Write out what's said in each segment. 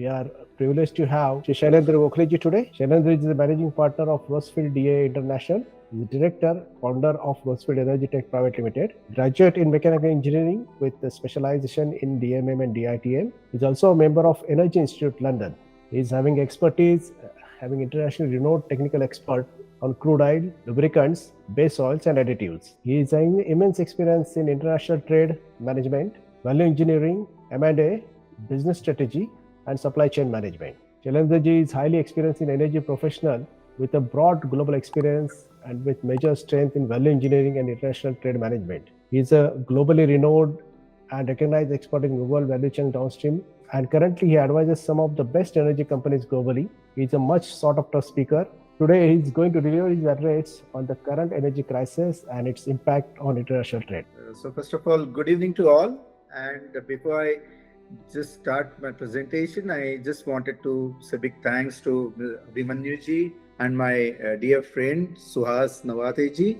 are privileged to have Shailendra Gokhale today. Shailendra is the managing partner of Rosefield DA International. He is director, founder of Rosefield Energy Tech Private Limited. Graduate in mechanical engineering with a specialization in DMM and DITM. He is also a member of Energy Institute London. He is having expertise, having internationally renowned technical expert on crude oil, lubricants, base oils, and additives. He is having immense experience in international trade management, value engineering, M&A, business strategy, and supply chain management. Shailendra ji is highly experienced in energy professional with a broad global experience and with major strength in value engineering and international trade management. He is a globally renowned and recognized expert in global value chain downstream, and currently he advises some of the best energy companies globally. He is a much sought after speaker. Today he is going to deliver his address on the current energy crisis and its impact on international trade. So first of all, good evening to all. And before I just start my presentation, I just wanted to say big thanks to Abhimanyu ji and my dear friend Suhas Nawate ji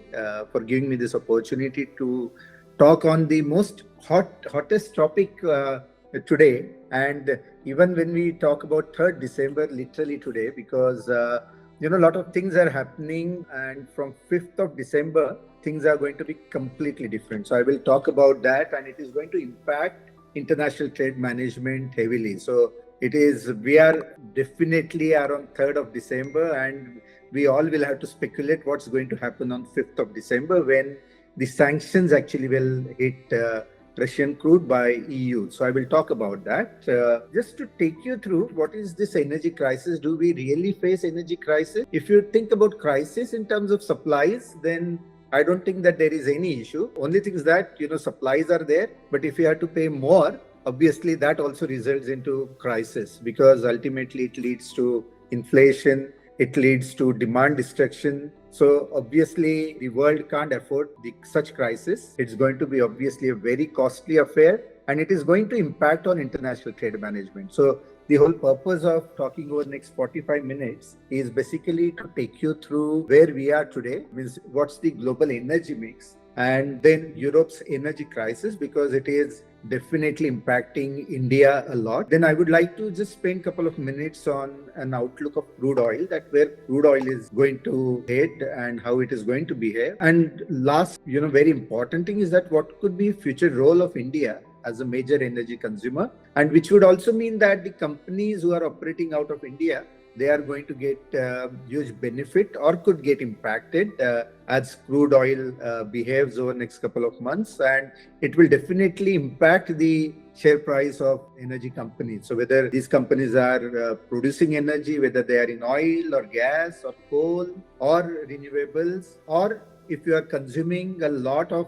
for giving me this opportunity to talk on the most hottest topic today. And even when we talk about 3rd December, literally today, because a lot of things are happening, and from 5th of December, things are going to be completely different. So I will talk about that, and it is going to impact international trade management heavily. So we are definitely around 3rd of December, and we all will have to speculate what's going to happen on 5th of December when the sanctions actually will hit Russian crude by EU. So I will talk about that. Just to take you through what is this energy crisis. Do we really face energy crisis? If you think about crisis in terms of supplies, then I don't think that there is any issue. Only thing is that, supplies are there, but if you have to pay more, obviously that also results into crisis, because ultimately it leads to inflation, it leads to demand destruction. So obviously the world can't afford such crisis. It's going to be obviously a very costly affair, and it is going to impact on international trade management. So the whole purpose of talking over the next 45 minutes is basically to take you through where we are today, means what's the global energy mix, and then Europe's energy crisis, because it is definitely impacting India a lot. Then I would like to just spend a couple of minutes on an outlook of crude oil, that where crude oil is going to head and how it is going to behave. And last, very important thing is that what could be future role of India as a major energy consumer, and which would also mean that the companies who are operating out of India, they are going to get huge benefit or could get impacted as crude oil behaves over the next couple of months, and it will definitely impact the share price of energy companies. So whether these companies are producing energy, whether they are in oil or gas or coal or renewables, or if you are consuming a lot of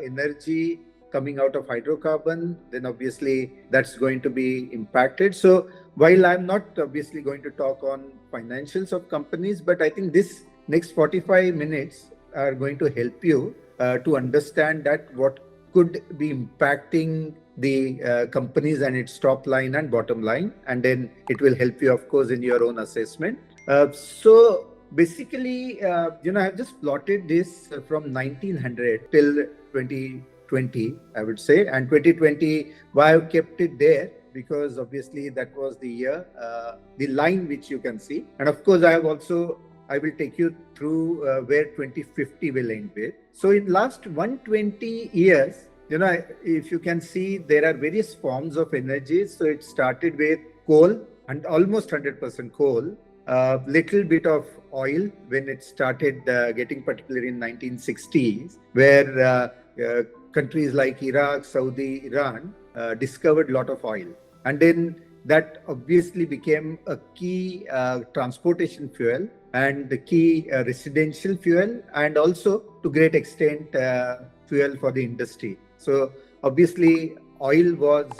energy coming out of hydrocarbon, then obviously that's going to be impacted. So while I'm not obviously going to talk on financials of companies, but I think this next 45 minutes are going to help you to understand that what could be impacting the companies and its top line and bottom line. And then it will help you, of course, in your own assessment. So basically, I've just plotted this from 1900 till 2020, I would say. And 2020, why I've kept it there, because obviously that was the year, the line which you can see. And of course, I will take you through where 2050 will end with. So in last 120 years, if you can see, there are various forms of energy. So it started with coal, and almost 100% coal, little bit of oil when it started getting, particularly in 1960s, where countries like Iraq, Saudi, Iran discovered a lot of oil. And then that obviously became a key transportation fuel and the key residential fuel, and also to great extent fuel for the industry. So obviously oil was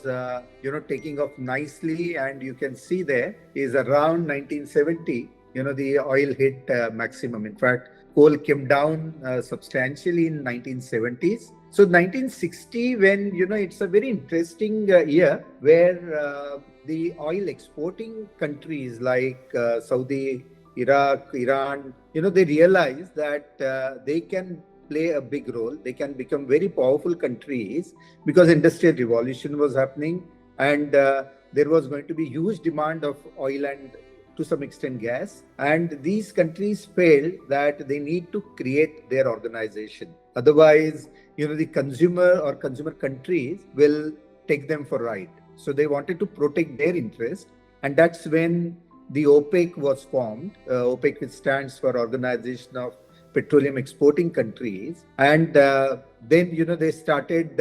taking off nicely, and you can see there is around 1970 the oil hit maximum. In fact, coal came down substantially in 1970s. So 1960, when it's a very interesting year where the oil exporting countries like Saudi, Iraq, Iran, they realized that they can play a big role. They can become very powerful countries because industrial revolution was happening, and there was going to be huge demand of oil and to some extent gas, and these countries felt that they need to create their organization. Otherwise, the consumer countries will take them for right. So they wanted to protect their interest, and that's when the OPEC was formed. OPEC, which stands for Organization of Petroleum Exporting Countries, and then they started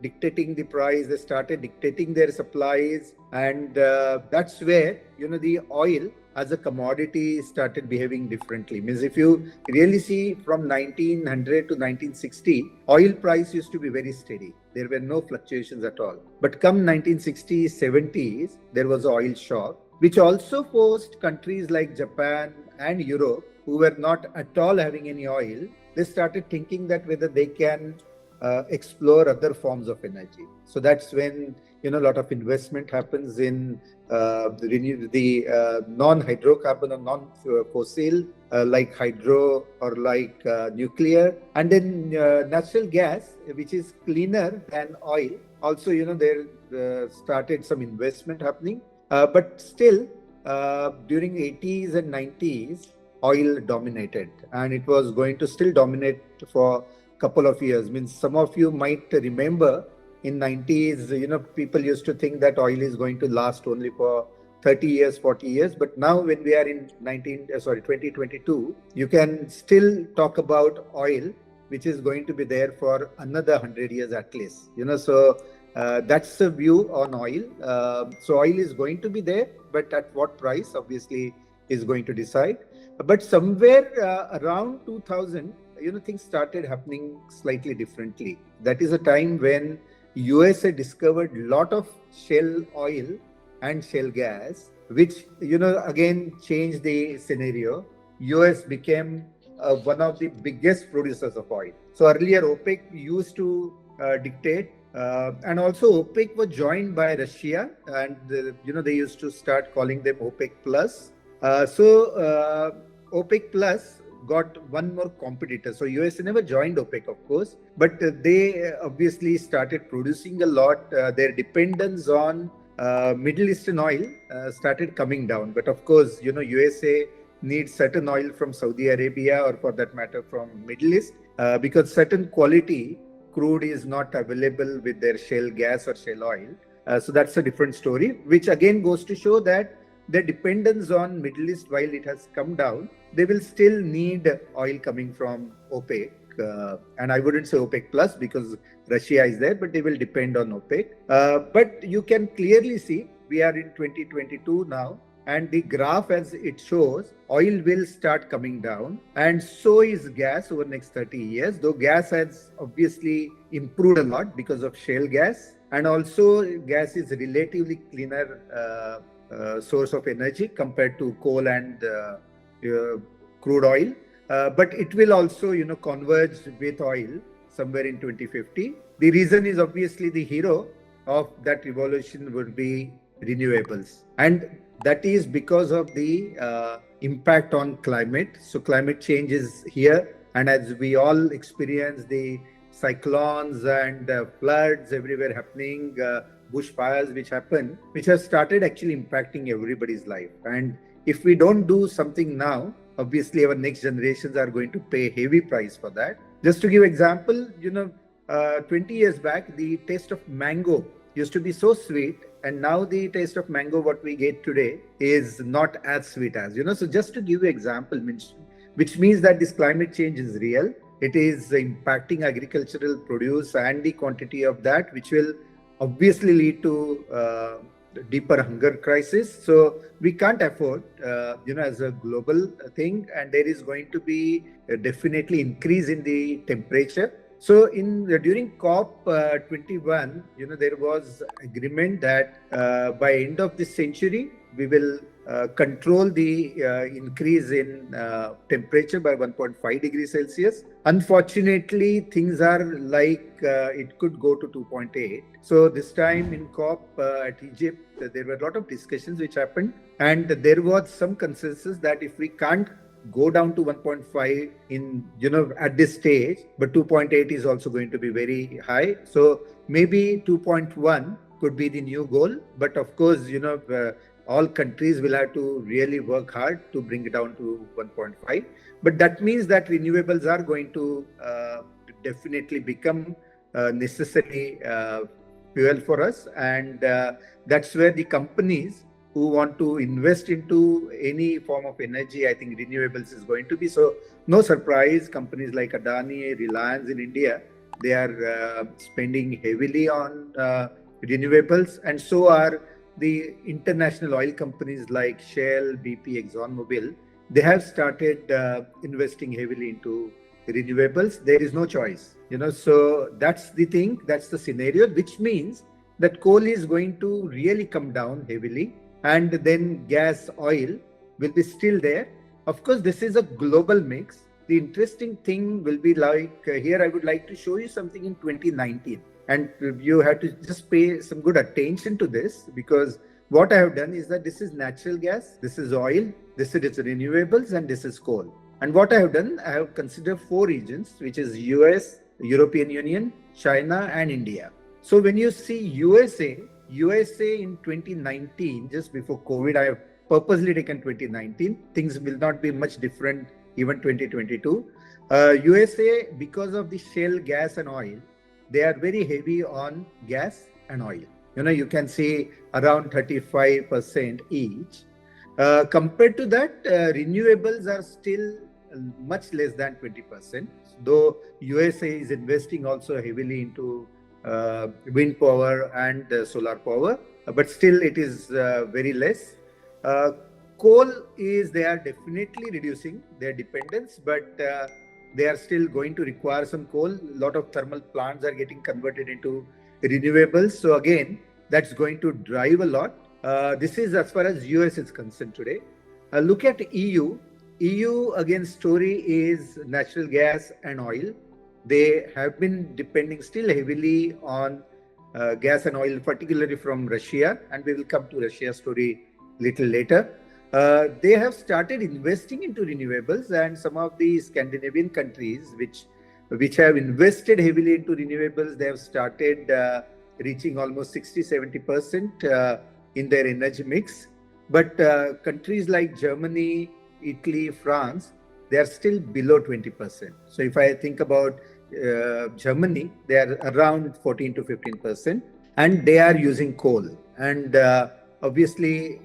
dictating the price. They started dictating their supplies, and that's where the oil as a commodity started behaving differently. Means if you really see from 1900 to 1960, oil price used to be very steady. There were no fluctuations at all. But come 1960s, 70s, there was an oil shock, which also forced countries like Japan and Europe, who were not at all having any oil, they started thinking that whether they can explore other forms of energy. So that's when a lot of investment happens in the non-hydrocarbon or non-fossil, like hydro or like nuclear, and then natural gas, which is cleaner than oil. Also, there started some investment happening, but still during 80s and 90s, oil dominated, and it was going to still dominate for couple of years. Means some of you might remember in 90s, people used to think that oil is going to last only for 30 years, 40 years. But now when we are in 2022, you can still talk about oil, which is going to be there for another 100 years at least. So that's the view on oil. So oil is going to be there, but at what price obviously is going to decide. But somewhere around 2000, things started happening slightly differently. That is a time when USA discovered a lot of shale oil and shale gas, which again changed the scenario. US became one of the biggest producers of oil. So earlier OPEC used to dictate, and also OPEC was joined by Russia, and they used to start calling them OPEC plus. So OPEC plus got one more competitor. So USA never joined OPEC, of course, but they obviously started producing a lot. Their dependence on Middle Eastern oil started coming down. But of course, USA needs certain oil from Saudi Arabia, or for that matter from Middle East, because certain quality crude is not available with their shale gas or shale oil. So that's a different story, which again goes to show that the dependence on Middle East, while it has come down, they will still need oil coming from OPEC. And I wouldn't say OPEC plus because Russia is there, but they will depend on OPEC. But you can clearly see we are in 2022 now, and the graph as it shows, oil will start coming down, and so is gas over the next 30 years, though gas has obviously improved a lot because of shale gas, and also gas is relatively cleaner source of energy compared to coal and crude oil, but it will also converge with oil somewhere in 2050. The reason is obviously the hero of that revolution would be renewables, and that is because of the impact on climate. So climate change is here, and as we all experience the cyclones and floods everywhere happening, bushfires which happen, which have started actually impacting everybody's life. And if we don't do something now, obviously our next generations are going to pay heavy price for that. Just to give example, 20 years back, the taste of mango used to be so sweet, and now the taste of mango what we get today is not as sweet as, so just to give you example, which means that this climate change is real. It is impacting agricultural produce and the quantity of that, which will obviously lead to deeper hunger crisis. So we can't afford, as a global thing, and there is going to be definitely increase in the temperature. So during COP 21, there was agreement that by end of this century, we will control the increase in temperature by 1.5 degrees Celsius. Unfortunately, things are like it could go to 2.8. So this time in COP at Egypt, there were a lot of discussions which happened, and there was some consensus that if we can't go down to 1.5 in at this stage, but 2.8 is also going to be very high. So maybe 2.1 could be the new goal. But of course, all countries will have to really work hard to bring it down to 1.5. But that means that renewables are going to definitely become necessary fuel for us. And that's where the companies who want to invest into any form of energy, I think renewables is going to be. So no surprise, companies like Adani, Reliance in India, they are spending heavily on renewables, and so are the international oil companies like Shell, BP, ExxonMobil. They have started investing heavily into renewables. There is no choice, so that's the thing, that's the scenario, which means that coal is going to really come down heavily, and then gas, oil will be still there. Of course, this is a global mix. The interesting thing will be like here I would like to show you something in 2019, and you have to just pay some good attention to this, because what I have done is that this is natural gas, this is oil, this is renewables, and this is coal. And what I have done, I have considered 4 regions, which is US, European Union, China, and India. So when you see USA in 2019, just before COVID, I have purposely taken 2019. Things will not be much different even 2022. USA, because of the shale gas and oil, they are very heavy on gas and oil. You can see around 35% each. Compared to that, renewables are still much less than 20%, though USA is investing also heavily into wind power and solar power, but still it is very less. Coal they are definitely reducing their dependence, but they are still going to require some coal. A lot of thermal plants are getting converted into renewables. So again, that's going to drive a lot. This is as far as US is concerned today. Look at EU. EU, again, story is natural gas and oil. They have been depending still heavily on gas and oil, particularly from Russia, and we will come to Russia story little later. They have started investing into renewables, and some of the Scandinavian countries which have invested heavily into renewables, they have started reaching almost 60-70% in their energy mix. But countries like Germany, Italy, France, they are still below 20%. So if I think about Germany, they are around 14 to 15%, and they are using coal. And obviously,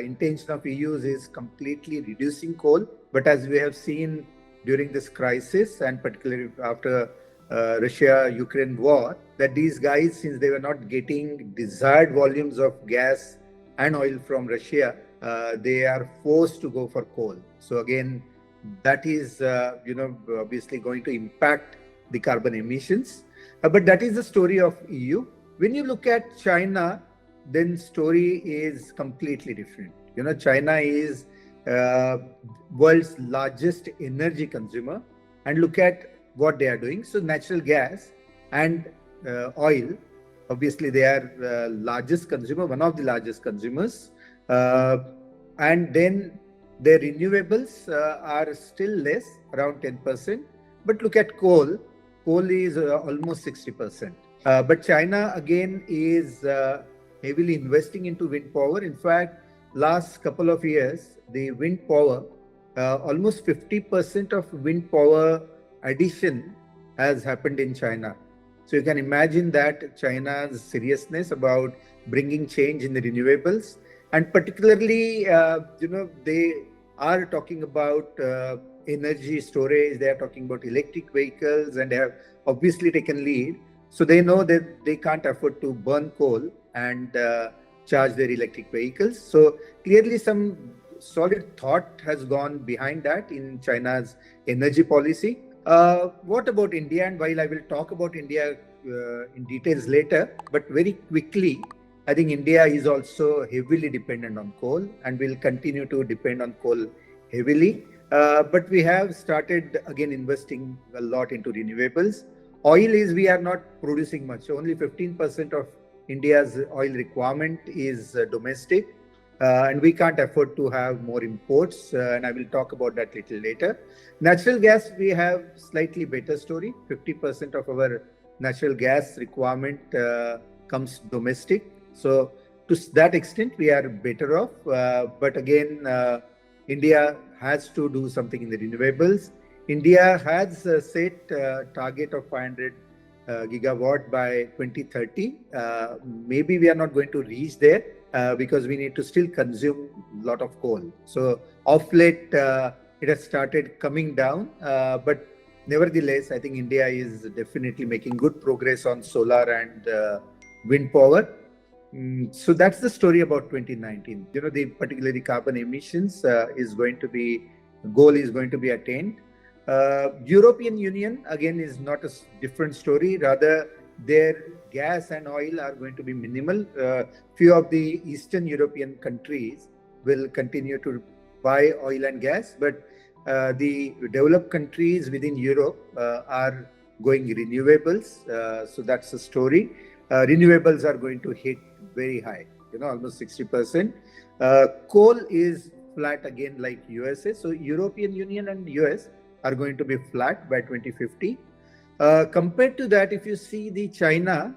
intention of EU is completely reducing coal. But as we have seen during this crisis, and particularly after Russia-Ukraine war, that these guys, since they were not getting desired volumes of gas and oil from Russia, they are forced to go for coal. So again, that is obviously going to impact the carbon emissions. But that is the story of EU. When you look at China, then story is completely different. China is world's largest energy consumer, and look at what they are doing. So natural gas and oil, obviously they are largest consumer, one of the largest consumers. And then their renewables are still less, around 10%. But look at coal is almost 60%. But China again is heavily investing into wind power. In fact, last couple of years, the wind power, almost 50% of wind power addition has happened in China. So you can imagine that China's seriousness about bringing change in the renewables, and particularly, they are talking about energy storage, they are talking about electric vehicles, and they have obviously taken lead. So they know that they can't afford to burn coal and charge their electric vehicles. So clearly some solid thought has gone behind that in China's energy policy. What about India? And while I will talk about India in details later, but very quickly, I think India is also heavily dependent on coal and will continue to depend on coal heavily. But we have started again investing a lot into renewables. Oil is, we are not producing much. Only 15% of India's oil requirement is domestic. And we can't afford to have more imports. And I will talk about that little later. Natural gas, we have slightly better story. 50% of our natural gas requirement comes domestic. So to that extent, we are better off. But again, India has to do something in the renewables. India has set target of 500 gigawatt by 2030. Maybe we are not going to reach there because we need to still consume a lot of coal. So of late, it has started coming down, but nevertheless, I think India is definitely making good progress on solar and wind power. So that's the story about 2019. The particularly carbon emissions is going to be goal is going to be attained. European Union again is not a different story. Rather, their gas and oil are going to be minimal. Few of the Eastern European countries will continue to buy oil and gas, but the developed countries within Europe are going renewables. So that's the story. Renewables are going to hit very high, almost 60%. Coal is flat again like USA. So European Union and US are going to be flat by 2050. Compared to that, if you see the China,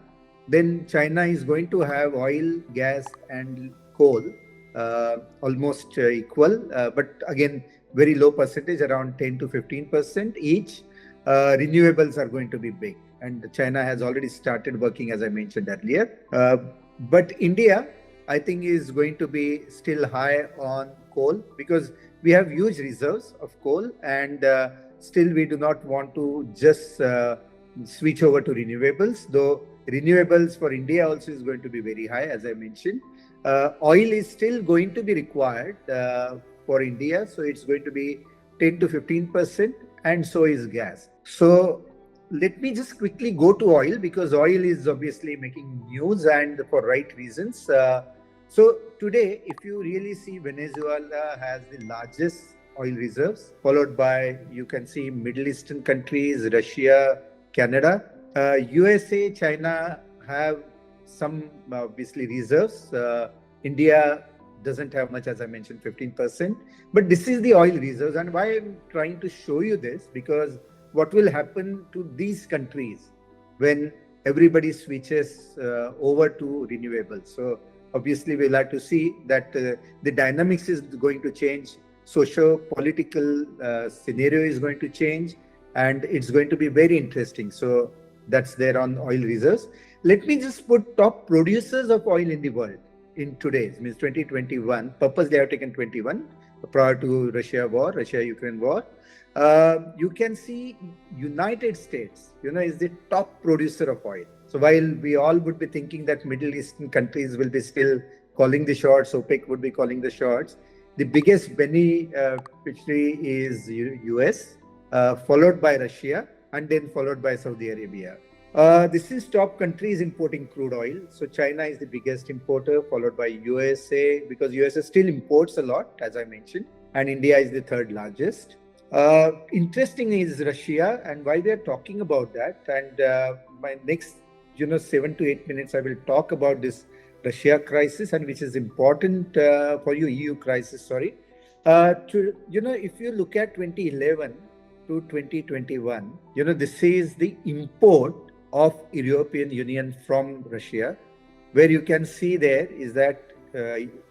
then China is going to have oil, gas, and coal almost equal, but again, very low percentage, around 10 to 15% each. Renewables are going to be big, and China has already started working, as I mentioned earlier. But India, I think, is going to be still high on coal because we have huge reserves of coal, and still we do not want to just switch over to renewables, though renewables for India also is going to be very high, as I mentioned. Oil is still going to be required for India, so it's going to be 10 to 15%, and so is gas. So let me just quickly go to oil because oil is obviously making news and for right reasons. So today, if you really see, Venezuela has the largest oil reserves, followed by, you can see, Middle Eastern countries, Russia, Canada. USA, China have some obviously reserves. India doesn't have much, as I mentioned, 15%. But this is the oil reserves. And why I'm trying to show you this, because what will happen to these countries when everybody switches over to renewables? So obviously, we'll have to see that the dynamics is going to change. Socio-political scenario is going to change, and it's going to be very interesting. So that's there on oil reserves. Let me just put top producers of oil in the world in today's, means 2021. Purposely I have taken 21 prior to Russia-Ukraine war. You can see United States, is the top producer of oil. So while we all would be thinking that Middle Eastern countries will be still calling the shots, OPEC would be calling the shots, the biggest beneficiary is US, followed by Russia, and then followed by Saudi Arabia. This is top countries importing crude oil. So China is the biggest importer, followed by USA, because USA still imports a lot, as I mentioned, and India is the third largest. Interesting is Russia, and why they're talking about that. And my next 7 to 8 minutes, I will talk about this Russia crisis, and which is important for you, EU crisis, sorry. If you look at 2011 to 2021, this is the import of European Union from Russia, where you can see there is that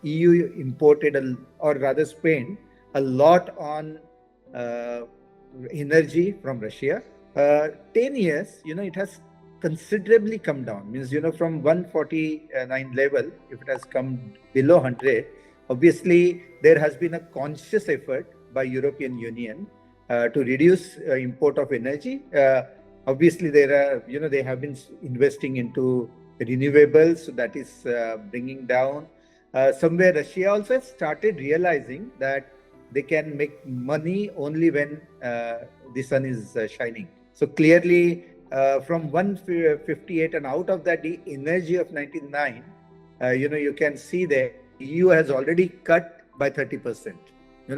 EU imported, or rather spent a lot on energy from Russia. 10 years, it has considerably come down, means, from 149 level, if it has come below 100, obviously there has been a conscious effort by European Union to reduce import of energy. Obviously there are, they have been investing into renewables, so that is bringing down. Somewhere Russia also started realizing that they can make money only when the sun is shining. So clearly, from 158 and out of that, the energy of 99, you can see that EU has already cut by 30%.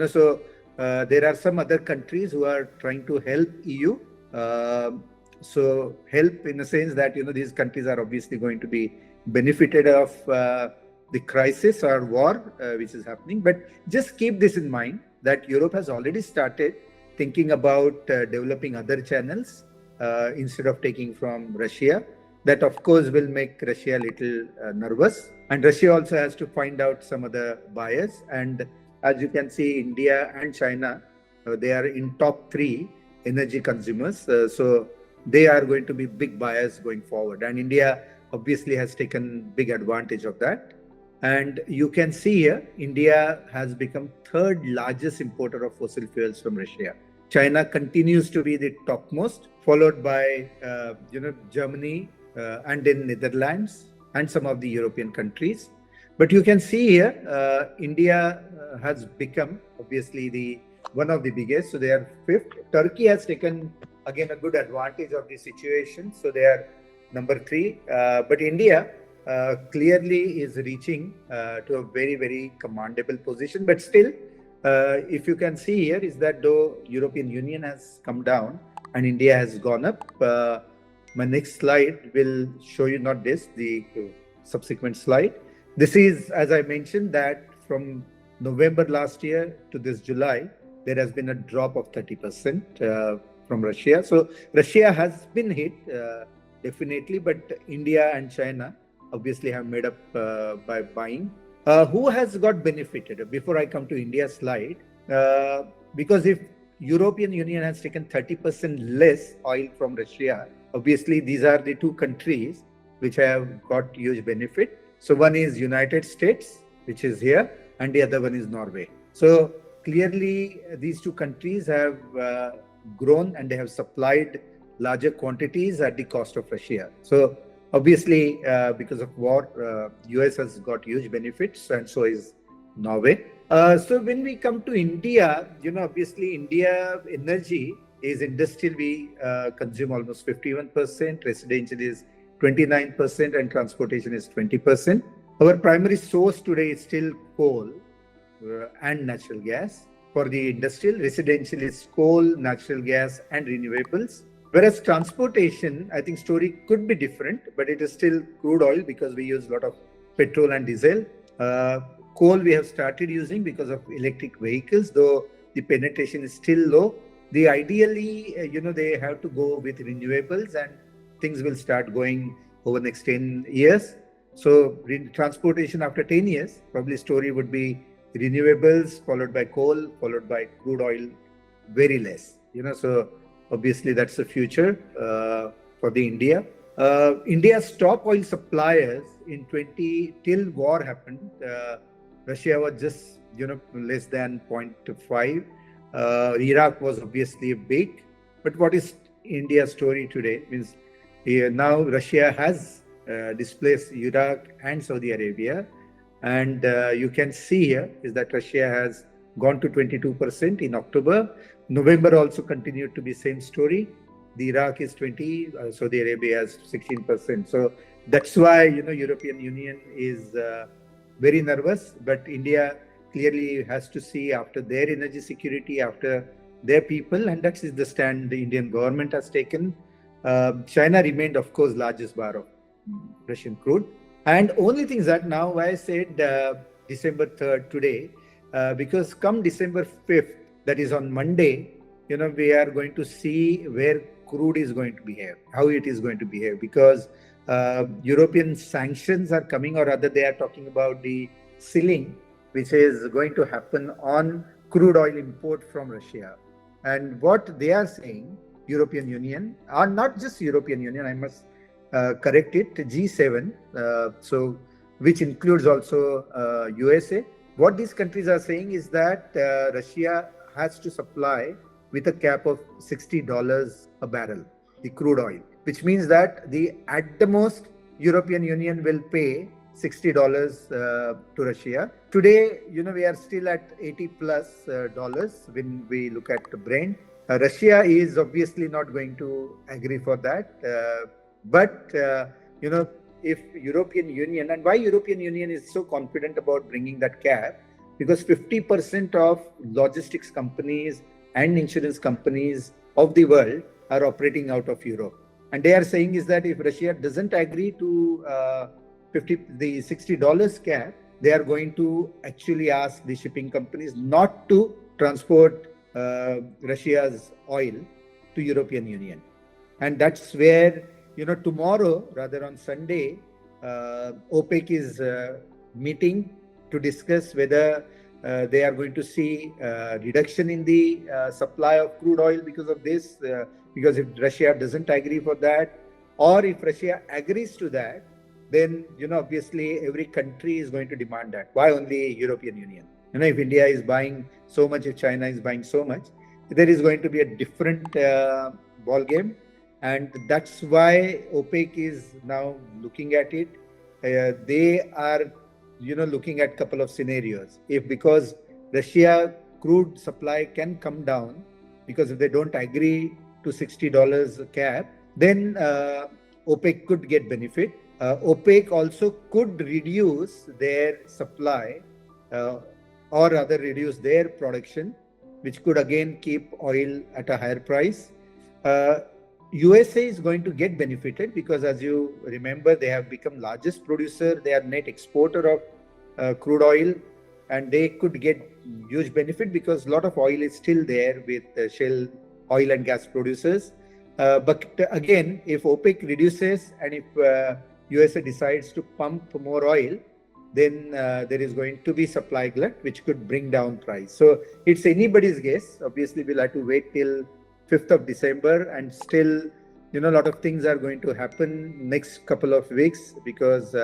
So there are some other countries who are trying to help EU. So help in the sense that, these countries are obviously going to be benefited of the crisis or war which is happening. But just keep this in mind that Europe has already started thinking about developing other channels instead of taking from Russia. That of course will make Russia a little nervous. And Russia also has to find out some other buyers. And as you can see, India and China, they are in top three energy consumers. So they are going to be big buyers going forward. And India obviously has taken big advantage of that. And you can see here, India has become third largest importer of fossil fuels from Russia. China continues to be the topmost, followed by Germany and then Netherlands and some of the European countries. But you can see here, India has become obviously the one of the biggest. So they are fifth. Turkey has taken again a good advantage of the situation. So they are number three. But India clearly is reaching to a very, very commendable position. But still, if you can see here, is that though European Union has come down and India has gone up. My next slide will show you not this, the subsequent slide. This is, as I mentioned, that from November last year to this July, there has been a drop of 30% from Russia. So Russia has been hit definitely, but India and China obviously have made up by buying. Who has got benefited? Before I come to India's slide, because if European Union has taken 30% less oil from Russia, obviously these are the two countries which have got huge benefit. So one is United States, which is here, and the other one is Norway. So clearly these two countries have grown and they have supplied larger quantities at the cost of Russia. So obviously, because of war, US has got huge benefits, and so is Norway. So when we come to India, obviously India energy is industrial. We consume almost 51%, residential is 29%, and transportation is 20%. Our primary source today is still coal and natural gas. For the industrial, residential is coal, natural gas, and renewables. Whereas transportation, I think story could be different, but it is still crude oil because we use a lot of petrol and diesel. Coal we have started using because of electric vehicles, though the penetration is still low. The ideally, they have to go with renewables, and things will start going over next 10 years. So transportation after 10 years, probably story would be renewables, followed by coal, followed by crude oil, very less. So obviously that's the future for the India. India's top oil suppliers in till war happened. Russia was just less than 0.5. Iraq was obviously big, but what is India's story today means now Russia has displaced Iraq and Saudi Arabia, and you can see here is that Russia has gone to 22% in October. November also continued to be same story. The Iraq is 20, Saudi Arabia has 16%. So that's why European Union is very nervous, but India clearly has to see after their energy security, after their people, and that is the stand the Indian government has taken. China remained, of course, largest buyer of Russian crude. And only thing is that now why I said December 3rd today, because come December 5th, that is on Monday, we are going to see where crude is going to behave, how it is going to behave, because European sanctions are coming, or rather they are talking about the ceiling, which is going to happen on crude oil import from Russia. And what they are saying, European Union, or not just European Union, I must correct it, G7, so which includes also USA. What these countries are saying is that Russia has to supply with a cap of $60 a barrel, the crude oil, which means that at the most European Union will pay $60 to Russia. Today, we are still at 80 plus dollars when we look at Brent. Russia is obviously not going to agree for that. But if European Union, and why European Union is so confident about bringing that cap, because 50% of logistics companies and insurance companies of the world are operating out of Europe. And they are saying is that if Russia doesn't agree to the $60 cap, they are going to actually ask the shipping companies not to transport Russia's oil to European Union. And that's where, tomorrow, rather on Sunday, OPEC is meeting to discuss whether they are going to see reduction in the supply of crude oil because of this, because if Russia doesn't agree for that, or if Russia agrees to that, then obviously every country is going to demand that. Why only European Union? If India is buying so much, if China is buying so much, there is going to be a different ball game, and that's why OPEC is now looking at it. They are looking at couple of scenarios. If because Russia crude supply can come down, because if they don't agree to $60 cap, then OPEC could get benefit. OPEC also could reduce their supply, or rather reduce their production, which could again keep oil at a higher price. USA is going to get benefited because, as you remember, they have become largest producer. They are net exporter of crude oil, and they could get huge benefit because a lot of oil is still there with shale oil and gas producers. But again, if OPEC reduces and if USA decides to pump more oil, then there is going to be supply glut, which could bring down price. So it's anybody's guess. Obviously, we'll have to wait till 5th of December, and still, a lot of things are going to happen next couple of weeks because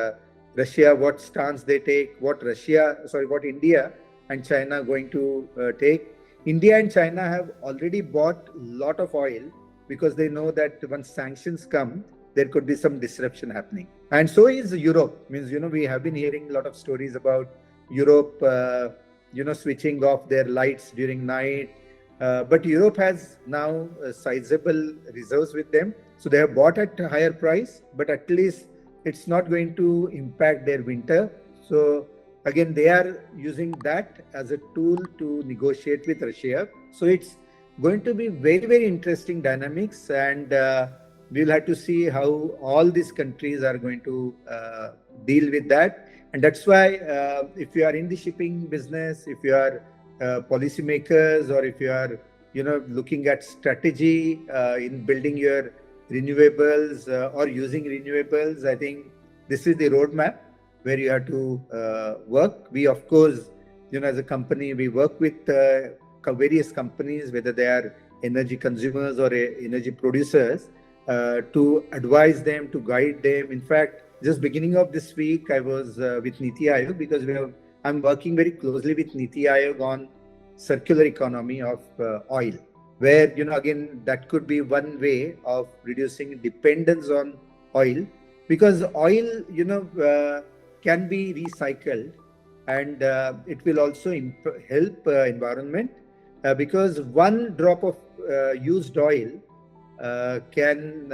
Russia, what stance they take, what India and China are going to take. India and China have already bought a lot of oil because they know that once sanctions come, there could be some disruption happening. And so is Europe. Means, we have been hearing a lot of stories about Europe, switching off their lights during night. But Europe has now sizable reserves with them. So they have bought at a higher price, but at least it's not going to impact their winter. So again, they are using that as a tool to negotiate with Russia. So it's going to be very, very interesting dynamics, and we'll have to see how all these countries are going to deal with that. And that's why if you are in the shipping business, if you are policymakers, or if you are looking at strategy in building your renewables or using renewables, I think this is the roadmap where you have to work. We, of course, as a company, we work with various companies, whether they are energy consumers or energy producers, to advise them, to guide them. In fact, just beginning of this week, I was with Niti Aayog, because I'm working very closely with Niti Aayog on circular economy of oil, where, again, that could be one way of reducing dependence on oil, because oil, can be recycled, and it will also help environment, because one drop of used oil can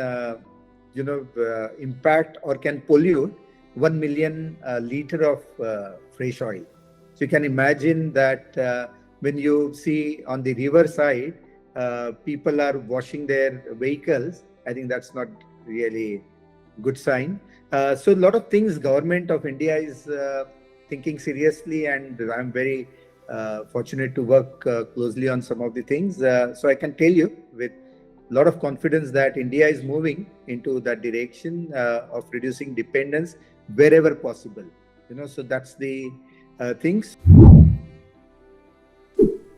impact or can pollute 1 million liter of fresh oil. So you can imagine that when you see on the river side, people are washing their vehicles, I think that's not really good sign. So a lot of things government of India is thinking seriously, and I'm very fortunate to work closely on some of the things. So I can tell you with a lot of confidence that India is moving into that direction of reducing dependence wherever possible. So that's the things.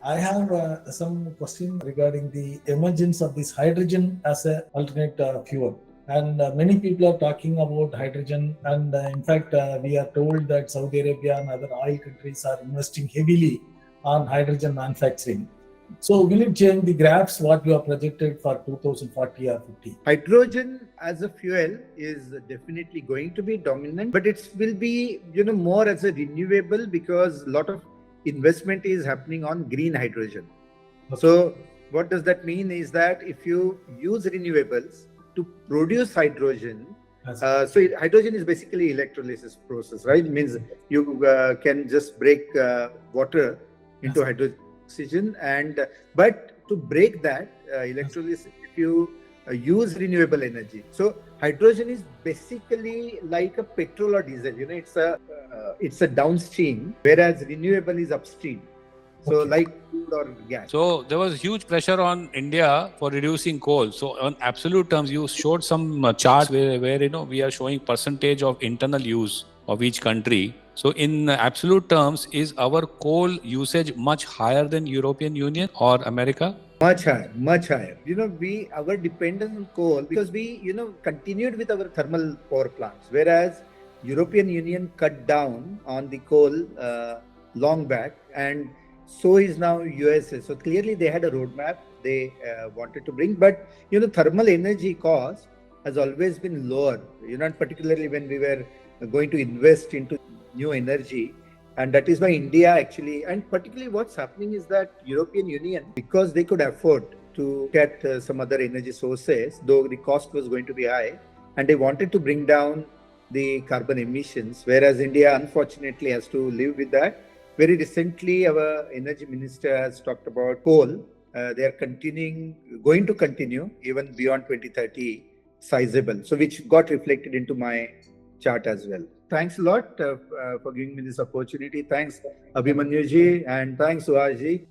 I have some question regarding the emergence of this hydrogen as an alternate fuel. And many people are talking about hydrogen. And in fact, we are told that Saudi Arabia and other oil countries are investing heavily on hydrogen manufacturing. So will it change the graphs what you have projected for 2040 or 50? Hydrogen as a fuel is definitely going to be dominant, but it will be more as a renewable, because a lot of investment is happening on green hydrogen. Okay. So what does that mean is that if you use renewables to produce hydrogen, hydrogen is basically electrolysis process, right? It means you can just break water into hydrogen, but to break that electrolysis, if you use renewable energy. So hydrogen is basically like a petrol or diesel. It's a downstream, whereas renewable is upstream. So Okay. like crude or gas. So there was huge pressure on India for reducing coal. So on absolute terms, you showed some charts where we are showing percentage of internal use of each country. So in absolute terms, is our coal usage much higher than European Union or America? Much higher, much higher. Our dependence on coal, because we, continued with our thermal power plants, whereas European Union cut down on the coal long back, and so is now USA. So clearly they had a roadmap they wanted to bring, but thermal energy cost has always been lower. And particularly when we were going to invest into new energy. And that is why India actually, and particularly what's happening is that European Union, because they could afford to get some other energy sources, though the cost was going to be high, and they wanted to bring down the carbon emissions, whereas India unfortunately has to live with that. Very recently, our energy minister has talked about coal. They are going to continue even beyond 2030, sizable. So which got reflected into my chart as well. Thanks a lot for giving me this opportunity. Thanks Abhimanyu ji, and thanks Suhas ji.